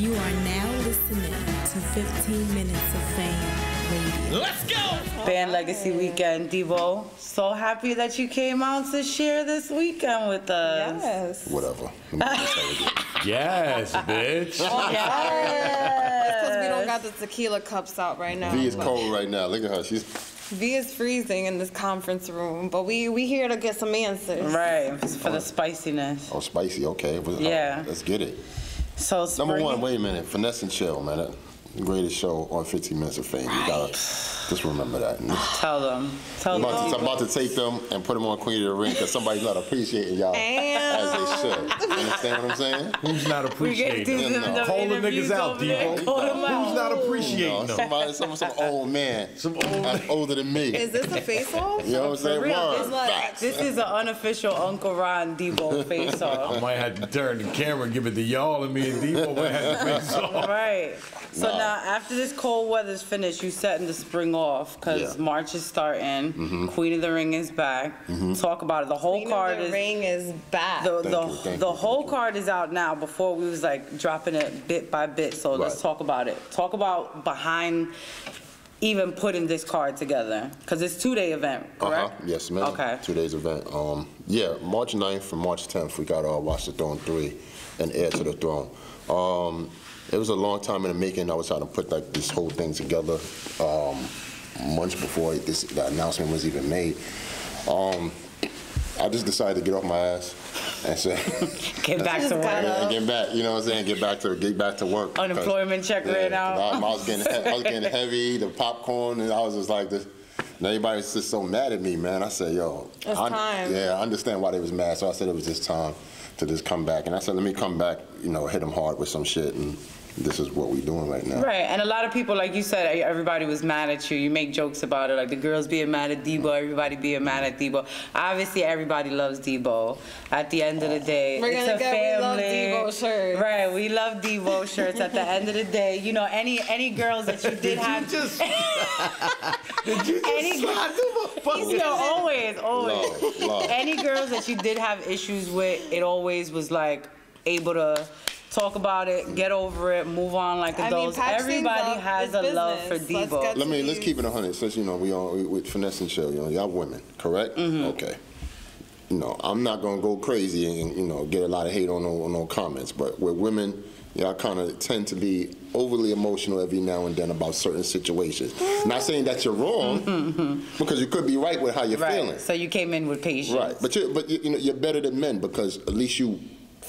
You are now listening to 15 Minutes of Fame Radio. Let's go! Band Legacy Weekend, Debo. So happy that you came out to share this weekend with us. Yes. Whatever. Yes, bitch. Oh, yes. Because we don't got the tequila cups out right now. V is cold right now. Look at her. V is freezing in this conference room, but we here to get some answers. Right, for the spiciness. Oh, spicy. Okay. Yeah. Let's get it. So Number one, wait a minute. Finesse and Chill, man. That greatest show on 15 Minutes of Fame. You gotta just remember that. Tell them. I'm about to take them and put them on Queen of the Ring because somebody's not appreciating y'all as they should. You understand what I'm saying? Who's not appreciating them? Call the niggas out, Debo. Who's not appreciating them? Some old man. Some old that's older than me. Is this a face-off? You know what I'm saying? This is an unofficial Uncle Ron Debo face-off. I might have to turn the camera and give it to y'all, and me and Debo might have to face off. Right. So now, after this cold weather's finished, you setting the spring off because March is starting. Queen of the Ring is back. Talk about it. The whole card is. Queen of the Ring is back. The whole card is out now. Before we was like dropping it bit by bit. So let's talk about it. Talk about behind even putting this card together because it's 2-day event, correct? Yes, ma'am. Okay. 2 days event. March 9th and March 10th we got Watch the Throne 3 and Heir to the Throne. It was a long time in the making. I was trying to put like this whole thing together months before the announcement was even made. I just decided to get off my ass and say, get back to work. And get back, you know what I'm saying? Get back to work. Unemployment check ran out. I was getting heavy, the popcorn, and I was just like this. And everybody's just so mad at me, man. I said, yo, it's time. Yeah, I understand why they was mad. So I said it was just time to just come back. And I said, let me come back, hit them hard with some shit. And this is what we're doing right now. Right, and a lot of people, like you said, everybody was mad at you. You make jokes about it, like the girls being mad at Debo, everybody being mad at Debo. Obviously, everybody loves Debo. At the end of the day, it's a family. We love Debo shirts. Right, we love Debo shirts. At the end of the day, any girls that you did have. Did you just slide Debo? Always. Love. Any girls that you did have issues with, it always was like able to talk about it, get over it, move on like adults. Everybody has a love for Debo. Let's keep it 100. Since we with Finesse and Chill, y'all women, correct? Okay. I'm not gonna go crazy and get a lot of hate on no comments, but with women, y'all kind of tend to be overly emotional every now and then about certain situations. Not saying that you're wrong, because you could be right with how you're feeling. So you came in with patience. Right, but you're better than men because at least you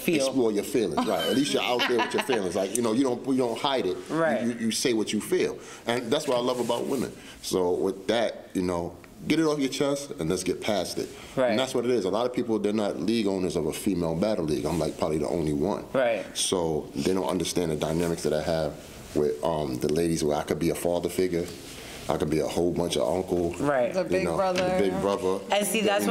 explore your feelings, right? At least you're out there with your feelings. Like, you don't hide it. Right. You say what you feel. And that's what I love about women. So with that, get it off your chest and let's get past it. Right. And that's what it is. A lot of people, they're not league owners of a female battle league. I'm like probably the only one. Right. So they don't understand the dynamics that I have with the ladies where I could be a father figure. I could be a whole bunch of uncle. Right. The big brother. The big brother. And see, that's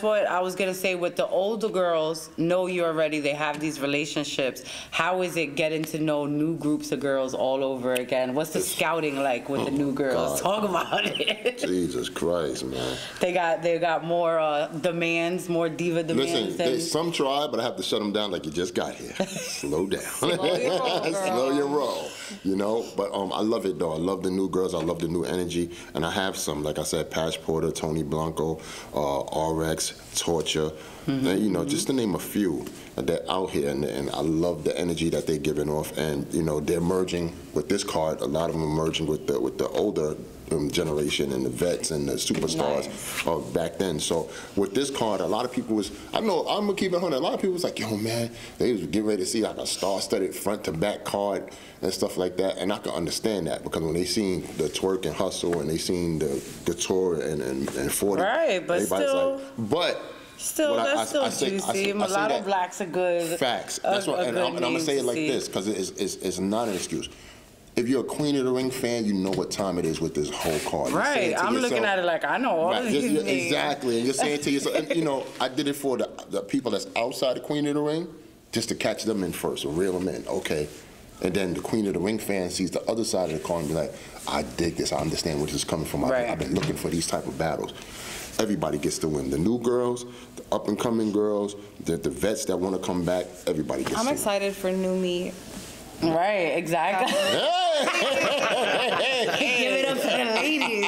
what I was gonna say. With the older girls, know you already. They have these relationships. How is it getting to know new groups of girls all over again? What's the scouting like with the new girls? God. Talk about it. Jesus Christ, man. They got more demands, more diva demands. Listen, some try, but I have to shut them down like you just got here. Slow down. Slow your roll, girl. Slow your roll. But I love it though. I love the new girls. I love the new energy, and I have some, like I said, Pash Porter, Tony Blanco, RX, Torture, and, just to name a few. They're out here, and I love the energy that they're giving off, and they're merging with this card. A lot of them are merging with the older generation and the vets and the superstars of back then. So with this card, a lot of people I'm gonna keep it 100. A lot of people was like, yo man, they was getting ready to see like a star-studded front to back card and stuff like that, and I can understand that because when they seen the twerk and hustle and they seen the Couture and 40, right, but still, Still, that's still juicy. Mulatto blacks are good. Facts. That's what, and I'm gonna say it like this because it's not an excuse. If you're a Queen of the Ring fan, you know what time it is with this whole card. Right. I'm looking at it like I know all of these names. Exactly. And you're saying to yourself, and I did it for the people that's outside the Queen of the Ring, just to catch them in first, or reel them in. Okay. And then the Queen of the Ring fan sees the other side of the card and be like, I dig this. I understand where this is coming from. I've been looking for these type of battles. Everybody gets to win. The new girls, the up-and-coming girls, the vets that want to come back, everybody gets to win. I'm excited for new meat. Right, exactly. Give it up to the ladies.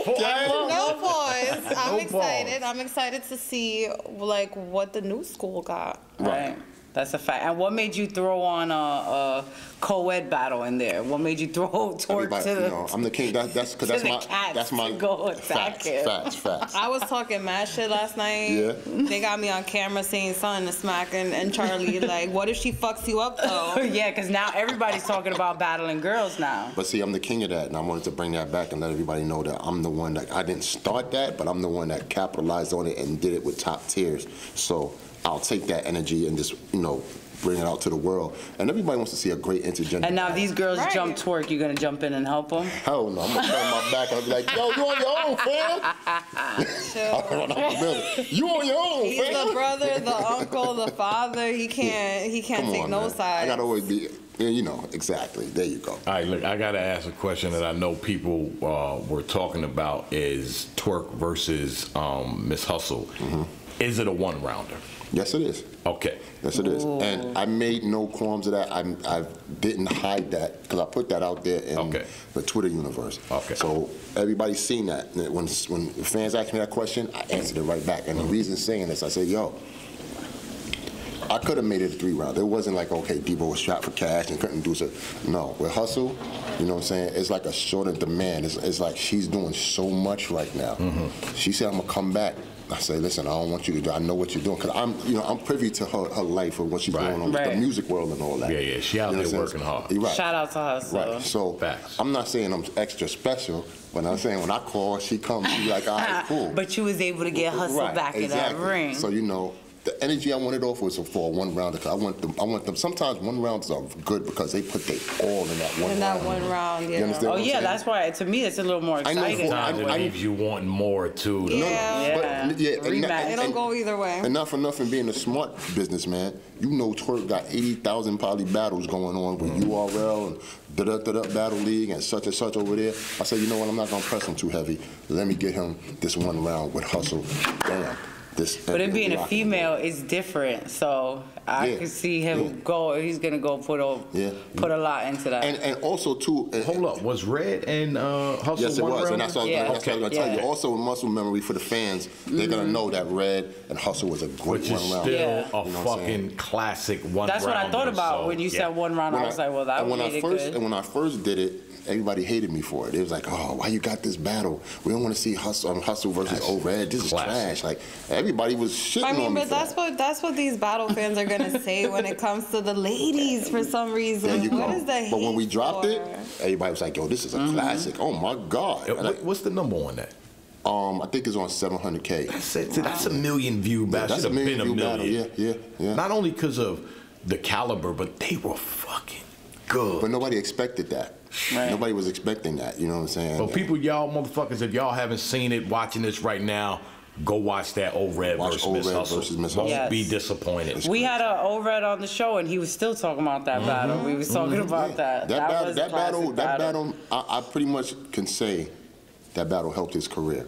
Okay. No pause. I'm No excited. pause. I'm excited to see like what the new school got. Right. That's a fact. And what made you throw on a co-ed battle in there? What made you throw twerk Everybody, to the? you know, I'm the king. That's because to the cats that's my to go attack facts. him. Facts. I was talking mad shit last night. Yeah. They got me on camera saying something to Smack and Charlie. Like, what if she fucks you up though? Yeah, because now everybody's talking about battling girls now. But see, I'm the king of that, and I wanted to bring that back and let everybody know that I'm the one that I didn't start that, but I'm the one that capitalized on it and did it with top tiers. So I'll take that energy and just, you know, bring it out to the world. And everybody wants to see a great intergender. And now these girls Right. jump twerk, you gonna jump in and help them? Hell no, I'm gonna turn my back and I'll be like, yo, you on your own, fam. I'll run out the building. You on your own, He's fam. the brother, the uncle, the father. He can't Come take on, no man. sides. I gotta always be, you know, exactly. There you go. All right, look, I got to ask a question that I know people were talking about is twerk versus Miss Hustle. Is it a one-rounder? Yes, it is. Okay. Yes, it is. And I made no qualms of that. I didn't hide that because I put that out there in the Twitter universe. Okay. So everybody's seen that. And when the fans asked me that question, I answered it right back. And the reason saying this, I said, yo, I could have made it a 3-round. It wasn't like, okay, Debo was strapped for cash and couldn't do so. No, with Hustle, you know what I'm saying? It's like a shorter demand. It's like she's doing so much right now. She said, I'm gonna come back. I say, listen, I don't want you to do. I know what you're doing because I'm privy to her life and what she's going on with the music world and all that. Yeah, she out there working hard. You're right. Shout out to her. Right. So Facts. I'm not saying I'm extra special, but I'm saying when I call, she comes. She be like, all right, cool. But you was able to get Hustle Right, back in that ring. So you know. The energy I wanted off was for a 1-rounder. Cause I want them. Sometimes 1-rounders are good because they put their all in that one. In that one round, yeah. You understand? Oh what I'm yeah, saying? that's why. To me, it's a little more I know exciting. Sometimes it leaves you wanting more too. Yeah. But, yeah, Rematch. It'll go either way. And not for nothing, being a smart businessman, you know Twerk got 80,000 probably battles going on with URL and da-da-da-da Battle League and such over there. I said, you know what, I'm not going to press him too heavy. Let me get him this 1 round with Hustle. Damn. But it being a female is different, so I could see him go. He's gonna go put a lot into that. And also too. Hold up, was Red and Hustle? Yes, it was, and that's what I was gonna tell you. Yeah. Also, in muscle memory for the fans, they're gonna know that Red and Hustle was a great Which is 1 round. still a fucking classic 1 round. That's what I thought about when you said 1 round. I was like, well, that made it good. And when I first did it, everybody hated me for it. It was like, oh, why you got this battle? We don't want to see Hustle versus Red. This is trash. Like everybody was shitting on me. But that's what these battle fans are gonna say when it comes to the ladies for some reason. There you go. What is the But when we hate dropped for? it, everybody was like, yo, this is a classic. Oh my God. What's the number on that? I think it's on 700K. That's a million view battle. That's Should a have been a million view million. battle. Yeah. Not only because of the caliber, but they were fucking good. But nobody expected that. Right. Nobody was expecting that. You know what I'm saying? But people, y'all motherfuckers, if y'all haven't seen it, watching this right now, go watch that Old Red Watch versus Old Miss Red Hustle. versus Miss Won't Hustle. be Yes. disappointed. We had a O-Red on the show, and he was still talking about that battle. We was talking about that. Was a classic That battle, I pretty much can say that battle helped his career.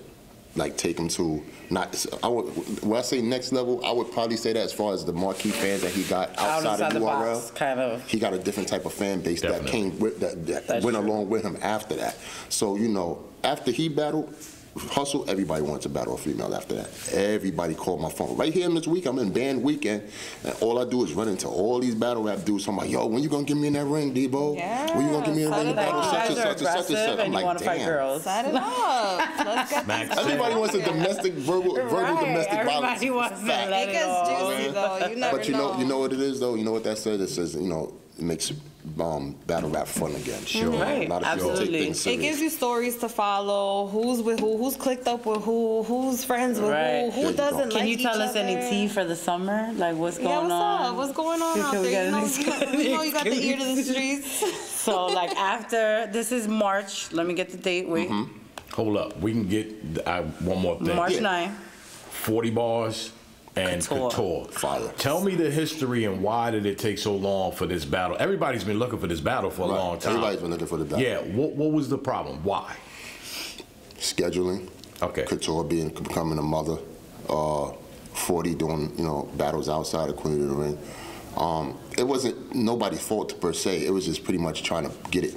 Like take him to when I say next level, I would probably say that as far as the marquee fans that he got outside of the URL, box, kind of. he got a different type of fan base that came with that went along with him after that. So you know, after he battled Hustle, everybody wanted to battle a female after that. Everybody called my phone. Right here in this week, I'm in band weekend, and all I do is run into all these battle rap dudes. I'm like, yo, when you gonna get me in that ring, Debo? Yeah, when you gonna get me in the ring to set it battle up. such and You guys are such and such and aggressive, such? I'm and you like, want to fight damn. girls. Set it up. Let's get Smack this Everybody wants a domestic verbal domestic violence. Everybody wants to let It it gets all. juicy though. You never But you know what it is though. You know what that says? It says it makes battle rap fun again. Sure, Right, a lot of people take absolutely. things It serious. gives you stories to follow. Who's with who? Who's clicked up with who? Who's friends with Right. who? Who doesn't Can like you tell each us any other? tea for the summer? Like what's going Yeah, what's on? up? What's going on out Can we there? get You know you got the ear to the streets. So like after this is March. Let me get the date. Wait, Hold up. We can get one more thing. March Yeah. 9th. 40 bars and Couture. Fire. Tell me the history and why did it take so long for this battle? Everybody's been looking for this battle for a long time. Everybody's been looking for the battle. Yeah, what was the problem? Why? Scheduling. Okay. Couture becoming a mother. 40 doing battles outside of Queen of the Ring. It wasn't nobody's fault per se. It was just pretty much trying to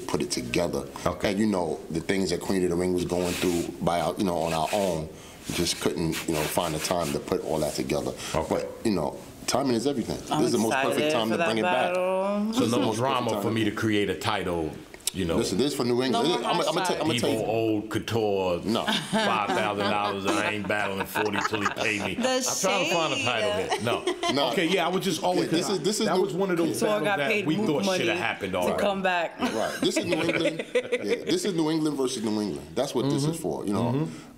put it together. Okay. And the things that Queen of the Ring was going through on our own, just couldn't find the time to put all that together. Okay. But timing is everything. I'm This is the most perfect excited time for to bring it that back. battle. So no drama for me to create a title. Listen, this is for New England. No more I'm gonna tell People you. old Couture, No. $5,000. I ain't battling 40 till he pay me. The I'm trying to find a title here. No. Okay, yeah, I was just always. This is that was one of those So I battles got that paid we mook thought money should have happened to already. come back. Right. This is New England. This is New England versus New England. That's what this is for.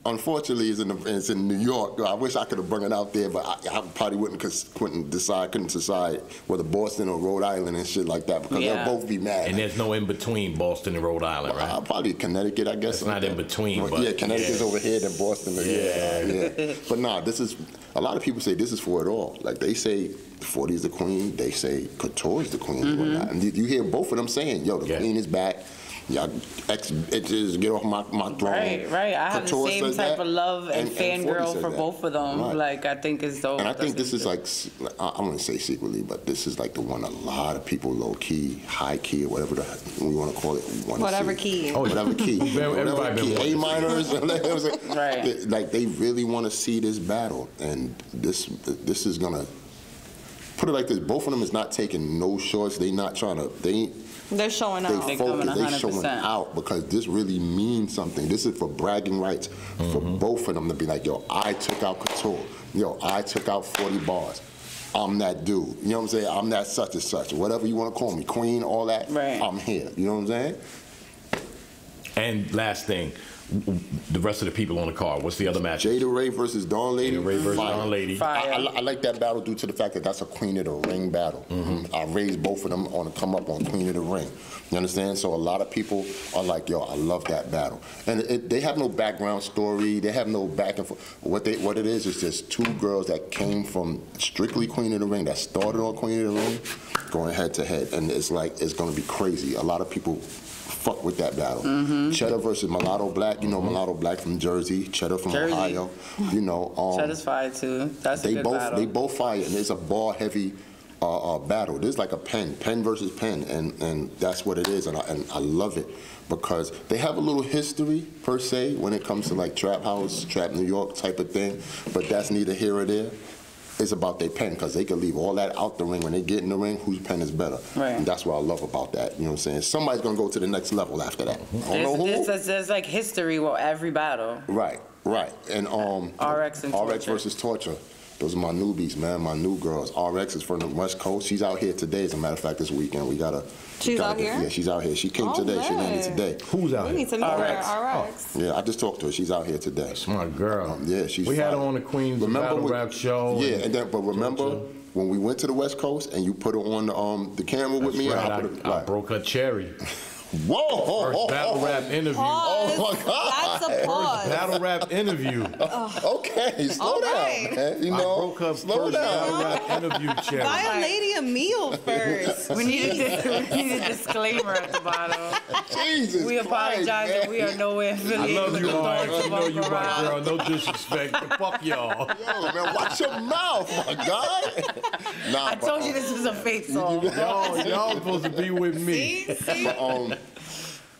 Unfortunately, it's in New York. I wish I could have brought it out there, but I probably couldn't decide whether Boston or Rhode Island and shit like that because they'll both be mad. And there's no in between Boston and Rhode Island, right? Probably Connecticut, I guess. It's not in between, but Connecticut's over here, then Boston. Yeah. But nah, this is a lot of people say this is for it all. Like they say, 40 is the queen. They say Couture is the queen. And whatnot. And you hear both of them saying, "Yo, the queen is back." Y'all ex-bitches, get off my throne. Right. I have the same type of love and fangirl for both of them. Right. Like, I think it's dope. And I think this is like, I wouldn't say secretly, but this is like the one a lot of people low-key, high-key, or whatever we want to call it. Whatever key. Oh, whatever key. Everybody been A minors. Right. Like, they really want to see this battle. And this is going to, put it like this, both of them is not taking no shorts. They not trying to, They're showing out. They coming focus, they showing 100%. out because this really means something. This is for bragging rights for both of them to be like, yo, I took out Couture. Yo, I took out 40 bars. I'm that dude. You know what I'm saying? I'm that such and such. Whatever you want to call me, queen, all that. Right. I'm here. You know what I'm saying? And last thing, the rest of the people on the card. What's the other match? Jada Ray versus Dawn Lady. Jada Ray versus Fire. Dawn Lady. Fire. I like that battle due to the fact that that's a Queen of the Ring battle. I raised both of them on the come up on Queen of the Ring. You understand? So a lot of people are like, yo, I love that battle. And they have no background story. They have no back and forth. What it is just two girls that came from strictly Queen of the Ring, that started on Queen of the Ring, going head to head. And it's like, it's going to be crazy. A lot of people fuck with that battle. Cheddar versus Mulatto Black. Mulatto Black from Jersey. Cheddar from Ohio. Cheddar's fire too. That's a good battle. They both fire, and it's a ball heavy battle. This is like a pen versus pen, and that's what it is. And I love it because they have a little history per se when it comes to like Trap House, Trap New York type of thing. But that's neither here or there. It's about their pen because they can leave all that out the ring. When they get in the ring, whose pen is better? Right. And that's what I love about that. You know what I'm saying? Somebody's going to go to the next level after that. I don't know who. There's like history with every battle. Right. And RX and Torture. RX versus Torture. Those are my newbies, man, my new girls. RX is from the West Coast. She's out here today, as a matter of fact, this weekend. She's out here? Yeah, she's out here. She came today. She landed today. Who's out We here? need to meet her. RX. Yeah, I just talked to her. She's out here today. Smart girl. Yeah, she's We had her fine. on the Queen's Battle Rap show. Yeah, but remember Torture. when we went to the West Coast and you put her on the camera with me? Right, And I broke her cherry. Whoa! First battle rap interview. Oh my God! That's a pause. Battle rap interview. Okay, slow All down, right. man. I broke her slow first down. battle rap interview cherry. Buy a lady a meal first. We need a disclaimer at the bottom. Jesus We apologize Christ, that man. we are nowhere I affiliated love with you, the RX. thoughts You know you of my Uncle girl. Rob. No disrespect. But fuck y'all. Yo, man, watch your mouth, my guy. Nah, I told you this was a face-off. Y'all supposed to be with me. But,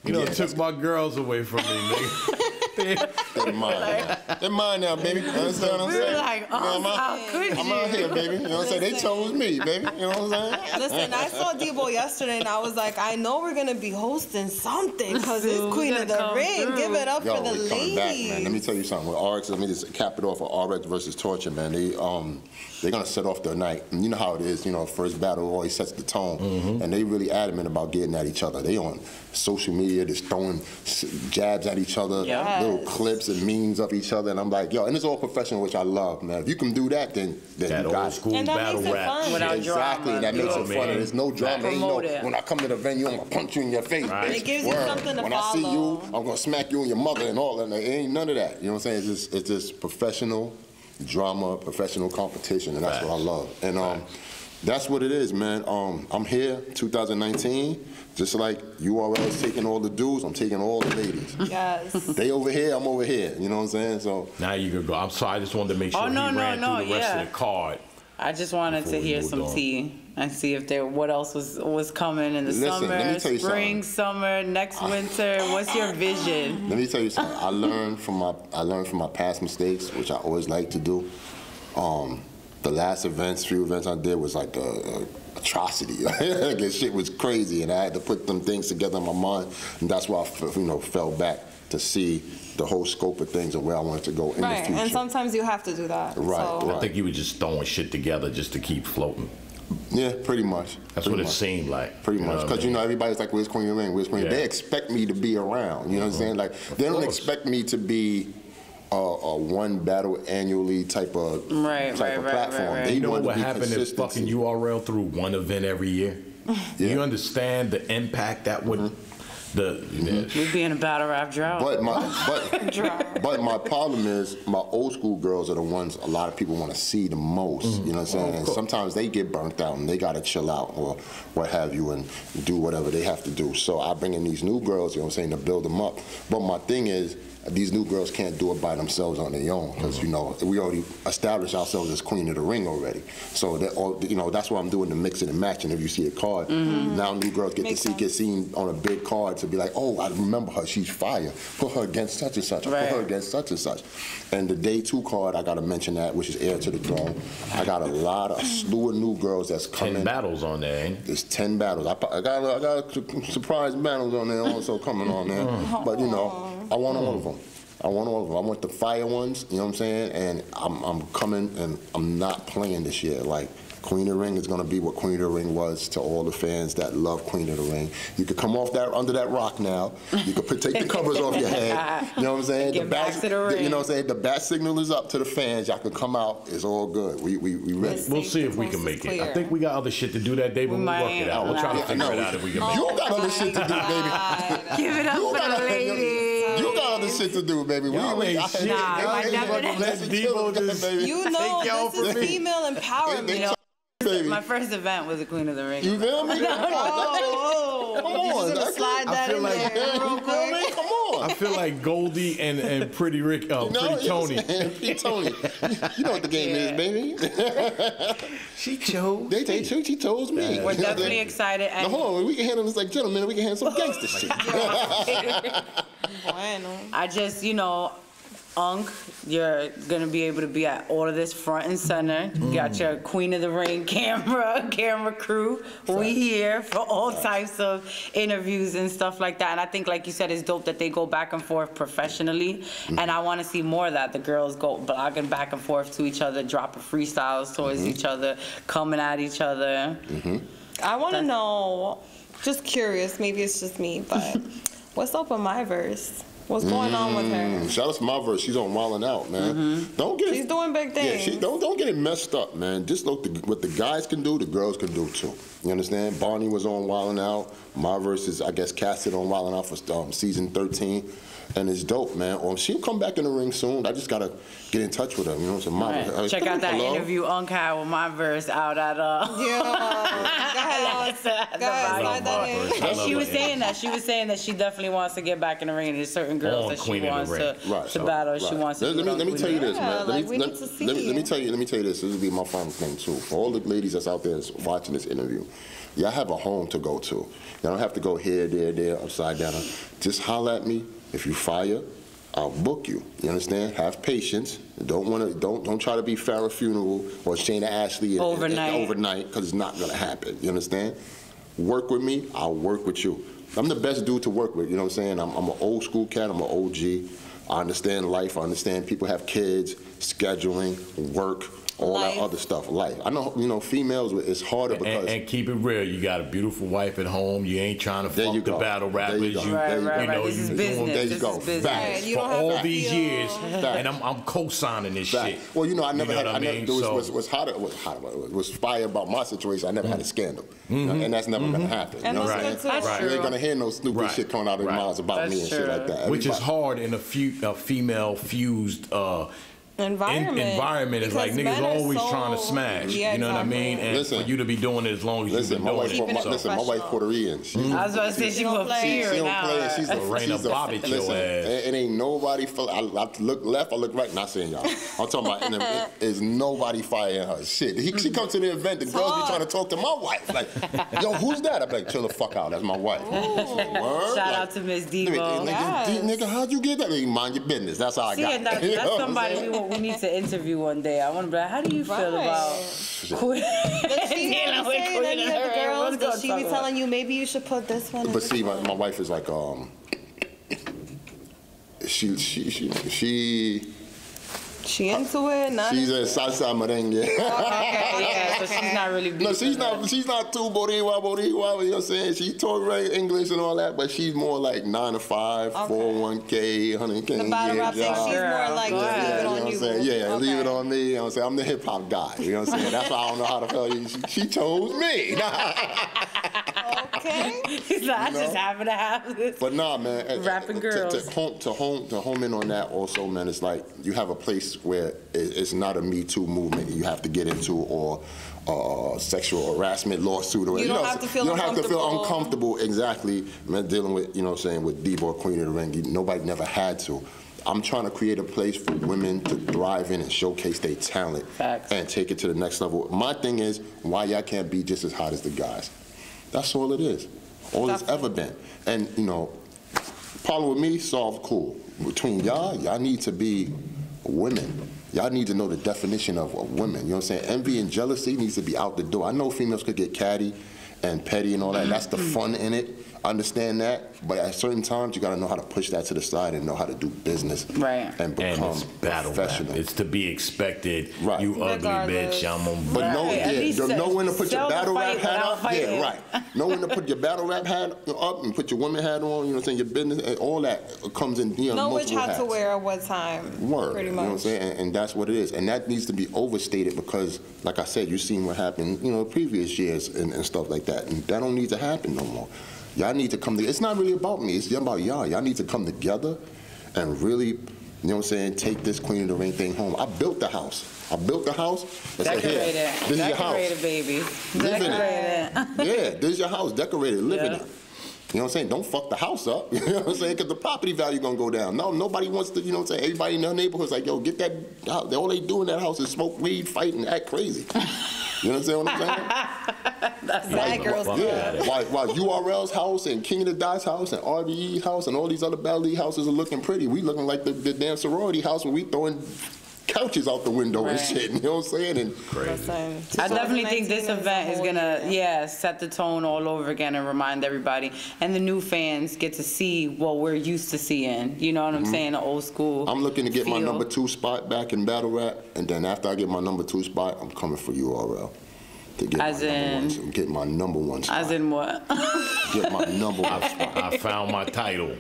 You know, it took my girls away from me, nigga. they're mine now. They're mine now, baby. You understand what I'm We saying? were like, how could you? I'm out here, baby. You know what I'm saying? They chose me, baby. You know what I'm saying? Listen, I saw Debo yesterday and I was like, I know we're gonna be hosting something because Dude, it's Queen we of the gotta come Ring. through. Give it up Yo, for the we're coming back, man. Let me ladies. tell you something. With RX, let me just cap it off with RX versus Torture, man. They're gonna set off their night. And you know how it is. First battle always sets the tone, and they really adamant about getting at each other. They on social media just throwing jabs at each other, Yes. little clips and memes of each other, and I'm like, yo, and it's all professional, which I love, man. If you can do that, then That you old got it. school And that battle makes it rap. fun. Without Exactly, drama. that makes Yo, it fun. man. And there's no drama. Ain't Promote it. when I come to the venue, I'm gonna punch you in your face. Right. Bitch. It gives you something to when I see you, follow. I'm gonna smack you and your mother and all that. It ain't none of that. You know what I'm saying? It's just professional drama, professional competition, and that's what I love. And that's what it is, man. I'm here, 2019. Just like URL's taking all the dudes, I'm taking all the ladies. Yes. They over here, I'm over here. You know what I'm saying? So Now you can go. I'm sorry. I just wanted to make sure Oh, no, he no, ran no, through the rest yeah. of the card. I just wanted Before to we hear moved some on. tea. and see if there what else was coming in the Listen, let me summer, tell you spring, something. summer, next winter. What's your vision? Let me tell you something. I learned from my past mistakes, which I always like to do. The last few events I did was like a atrocity. Like, this shit was crazy, and I had to put them things together in my mind, and that's why I fell back to see the whole scope of things and where I wanted to go in the future. And sometimes you have to do that. Right, So. right. I think you were just throwing shit together just to keep floating. Yeah, pretty much. That's pretty what it much. seemed like. Pretty much, because everybody's like, "Where's Queen of the Ring? Where's Queen?" Yeah. They expect me to be around. You know what I'm saying? Like, they don't expect me to be a one battle annually type of platform. Right. They You know want what to be happened if consistency. fucking URL threw one event every year? Yeah. You understand the impact that would We'd be in a battle rap drought. But my problem is my old school girls are the ones a lot of people want to see the most. You know what I'm saying? And sometimes they get burnt out and they got to chill out or what have you and do whatever they have to do. So I bring in these new girls, you know what I'm saying, to build them up. But my thing is, these new girls can't do it by themselves on their own because we already established ourselves as Queen of the Ring already. So that's why I'm doing the mixing and matching. If you see a card, now new girls get seen on a big card to be like, oh, I remember her, she's fire. Put her against such and such. Put her against such and such. And the day 2 card, I got to mention that, which is Heir to the Throne. I got a slew of new girls that's coming. 10 battles on there, ain't it? There's 10 battles. I got surprise battles on there also coming on there. But I want all of them. I want the fire ones, you know what I'm saying? And I'm coming and I'm not playing this year. Like, Queen of the Ring is going to be what Queen of the Ring was to all the fans that love Queen of the Ring. You could come off under that rock now. You could take the covers off your head. You know what I'm saying? Get back to the ring. You know what I'm saying? The bat signal is up to the fans. Y'all can come out. It's all good. We ready. We'll see if we can make it. I think we got other shit to do that day, but we'll work it out. We'll try to figure it out if we can make it. You got other shit to do, baby. Give it up for the ladies. You got other shit to do, baby. Y'all ain't shit. I never let Debo just This is female empowerment. My first event was the Queen of the Ring. You feel me? Come on. Slide that in there real quick. Come on. I feel like Goldie and Pretty Rick, Pretty Tony. Pretty Tony. You know what the game is, baby. She chose. She chose me. We're definitely excited. Now, hold on. We can handle this like gentlemen. We can handle some gangster shit. I just, Unc, you're gonna be able to be at all of this front and center. You got your Queen of the Ring camera crew. We here for all types of interviews and stuff like that. And I think, like you said, it's dope that they go back and forth professionally. And I want to see more of that. The girls go blogging back and forth to each other, dropping freestyles towards each other, coming at each other. I want to know, just curious, maybe it's just me, but what's up with my verse? What's going on with her? Shout out to my verse. She's on Wildin' Out, man. Don't get She's doing big things. Yeah, don't get it messed up, man. Just look, what the guys can do, the girls can do too. You understand? Barney was on Wildin' Out. My verse is, I guess, casted on Wildin' Out for season 13. And it's dope, man. She'll come back in the ring soon. I just gotta get in touch with her. You know what I'm saying? Check out that interview Unc had with my verse out at And she was saying that she definitely wants to get back in the ring. There's certain girls that she wants to battle. She wants to. Let me tell you this, man. Let me tell you this. This will be my final thing too. For all the ladies that's out there watching this interview, y'all have a home to go to. Y'all don't have to go here, there, upside down. Just holler at me. If you fire, I'll book you. You understand? Have patience. Don't try to be Farrah Funeral or Shayna Ashley overnight, because it's not gonna happen. You understand? Work with me, I'll work with you. I'm the best dude to work with. You know what I'm saying? I'm an old school cat. I'm an OG. I understand life. I understand people have kids, scheduling, work. All that other stuff, life. I know, females, it's harder because... And keep it real. You got a beautiful wife at home. You ain't trying to fuck the battle rappers. This is business. There you go. Facts. For all these years, and I'm co-signing this shit. Well, I never had... What's fire about my situation, I never had a scandal. And that's never going to happen. And You ain't going to hear no stupid shit coming out of their mouths about me and shit like that. Which is hard in a female-fused environment is like Because niggas men are always so- trying to smash. Yeah, you know what I mean? exactly. And Listen. for you to be doing it as long as you've Listen, been my doing wife, it. Keeping it So. listen, my wife Puerto Rican. She's I was about to say she don't from play. here She don't now. play. She's the Raina Bobbitt your listen, ass. it ain't nobody. I look left. I look right. Not saying y'all. I'm talking about. Is nobody firing her shit. She comes to the event. The girls be trying to talk to my wife. Like, yo, who's that? I'm like, chill the fuck out. That's my wife. Word? Shout out to Miss Debo. Nigga, how'd you get that? Nigga, mind your business. That's how I See, got and it. that's You know what I'm somebody saying? we need to interview one day. I want to be like, how do you feel about queen? Does she Dealing ever with say Queen any and of the her? girls? What's Does gonna she talk be about? telling you maybe you should put this one? But see, my wife is like, She into it? Not she's a salsa merengue. Okay, yeah, so she's not really. No, she's not too boricua, you know what I'm saying? She talk right English and all that, but she's more like 9 to 5, 401k, 100k. the battlerap thing. She's more like Go just ahead. leave it You know on what I'm you. saying? Yeah, leave it Okay. on me. You know what I'm saying? I'm the hip hop guy. You know what I'm saying? That's why I don't know how to tell you. She chose me. Okay. He's like, I just happen to have this. But nah, man. Rapping girls. To home in on that also, man. It's like you have a place where it's not a Me Too movement you have to get into or sexual harassment lawsuit or You don't have to feel you don't have to feel uncomfortable. uncomfortable exactly. Man, dealing with saying with Debo, Queen of the Ring. Nobody never had to. I'm trying to create a place for women to thrive in and showcase their talent Facts. and take it to the next level. My thing is why y'all can't be just as hot as the guys. That's all it is. All it's ever been. And problem with me, solved cool. Between y'all need to be women. Y'all need to know the definition of women. You know what I'm saying? Envy and jealousy needs to be out the door. I know females could get catty and petty and all that. That's the fun in it. I understand that. But at certain times, you got to know how to push that to the side and know how to do business. Right. And become And it's battle rap. professional. It's to be expected. Right. You ugly Regardless. bitch. I'm gonna. But know, Right. At least know when to put your sell the battle rap fight hat without up. fighting. Yeah, right. Know when to put your battle rap hat up and put your woman hat on. You know what I'm saying? Your business, and all that comes in. Know which multiple hat to hats. wear at what time. Word. Pretty You know what I'm much. saying? And that's what it is. And that needs to be overstated because, like I said, you've seen what happened, previous years and stuff like that. And that don't need to happen no more. Y'all need to come together. It's not really about me. It's about y'all. Y'all need to come together and really, you know what I'm saying, take this Queen of the Ring thing home. I built the house. I said, here, Decorated. this is your house. Decorated, baby. Live in Decorated. it. Yeah, this is your house. Decorated. Live in Yeah. it. You know what I'm saying? Don't fuck the house up. You know what I'm saying? Because the property value going to go down. No, nobody wants to, you know what I'm saying? Everybody in their neighborhood's like, yo, get that house. All they do in that house is smoke weed, fight, and act crazy. You understand what I'm saying? Bad girls. Yeah. While URL's house and King of the Dot's house and RBE's house and all these other Battle League houses are looking pretty, we looking like the damn sorority house where we throwing couches out the window and Right. shit. You know what I'm saying? And Listen, I definitely think 2019 this is a event is whole gonna, year. set the tone all over again and remind everybody. And the new fans get to see what we're used to seeing. You know what I'm saying? The old school. I'm looking to get my feel. number 2 spot back in battle rap, and then after I get my number 2 spot, I'm coming for URL to get As my in- number 1. Get my number 1 spot. As in what? Get my number 1 spot. I found my title.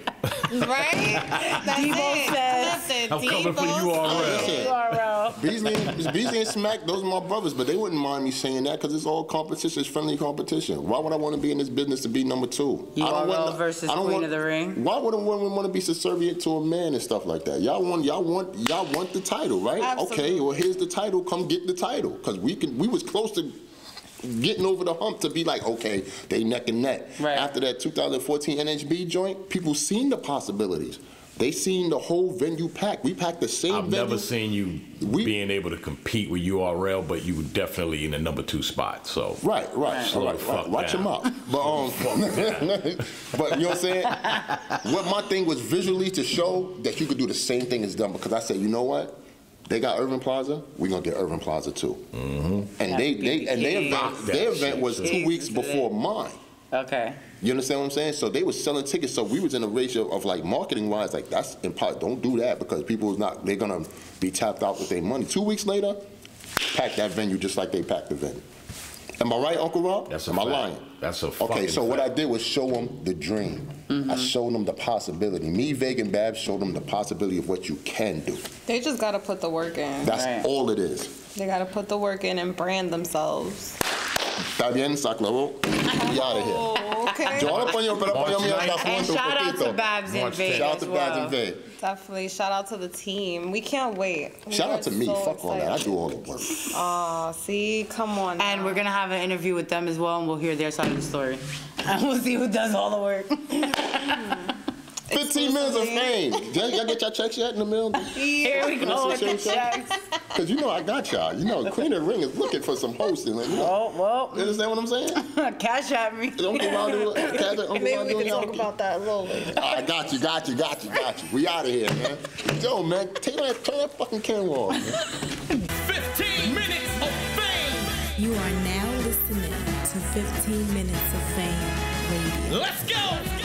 Right? That's Debo it. says- Listen, I'm coming for Debo's- URL. Listen, URL. Beasley and Smack, those are my brothers, but they wouldn't mind me saying that because it's all competition, it's friendly competition. Why would I want to be in this business to be number 2? URL versus Queen of the Ring. Why would a woman want to be subservient to a man and stuff like that? Y'all want the title, right? Absolutely. Okay, well here's the title. Come get the title because we was close to getting over the hump to be like, okay, they neck and neck. Right. After that 2014 NHB joint, people seen the possibilities. They seen the whole venue packed. We packed the same I've venue. never seen you being able to compete with URL, but you were definitely in the number 2 spot. So Right. Fuck Watch down. him up. But but you know what I'm saying? What my thing was visually to show that you could do the same thing as them because I said, you know what? They got Irving Plaza. We're gonna get Irving Plaza too. Mm-hmm. And their event was 2 weeks before mine. Okay. You understand what I'm saying? So they was selling tickets. So we was in a ratio of like marketing wise, like that's impossible. Don't do that because people is not. They're gonna be tapped out with their money. 2 weeks later, pack that venue just like they packed the venue. Am I right, Uncle Rob? That's a Am I fact. lying? That's a Okay, fucking so what I fact. did was show them the dream. I showed them the possibility. Me, Veg, and Babs showed them the possibility of what you can do. They just gotta put the work in. That's Right. all it is. They gotta put the work in and brand themselves. Está bien, se acabó. We out of here. Oh, okay. Yo voy a poner mi And shout out to Babs in Vegas. Shout out to as Babs well. in Vegas. Definitely. Shout out to the team. We can't wait. Shout out to me. So Fuck all that. I excited. do all the work. Aw, see? Come on. And now. we're gonna have an interview with them as well, and we'll hear their side of the story. And we'll see who does all the work. 15 minutes of fame. Y'all get your checks yet in the mail? Here we go with the checks. Because you know I got y'all. You know, Queen of the Ring is looking for some hosting. Like, you know, Oh, you understand what I'm saying? well, cash at me. Uncle Ron Maybe we can talk about that a little later. I got you. We out of here, man. Yo, man, turn that fucking camera on, man. 15 minutes of fame. You are now listening to 15 Minutes of Fame Radio. Let's go.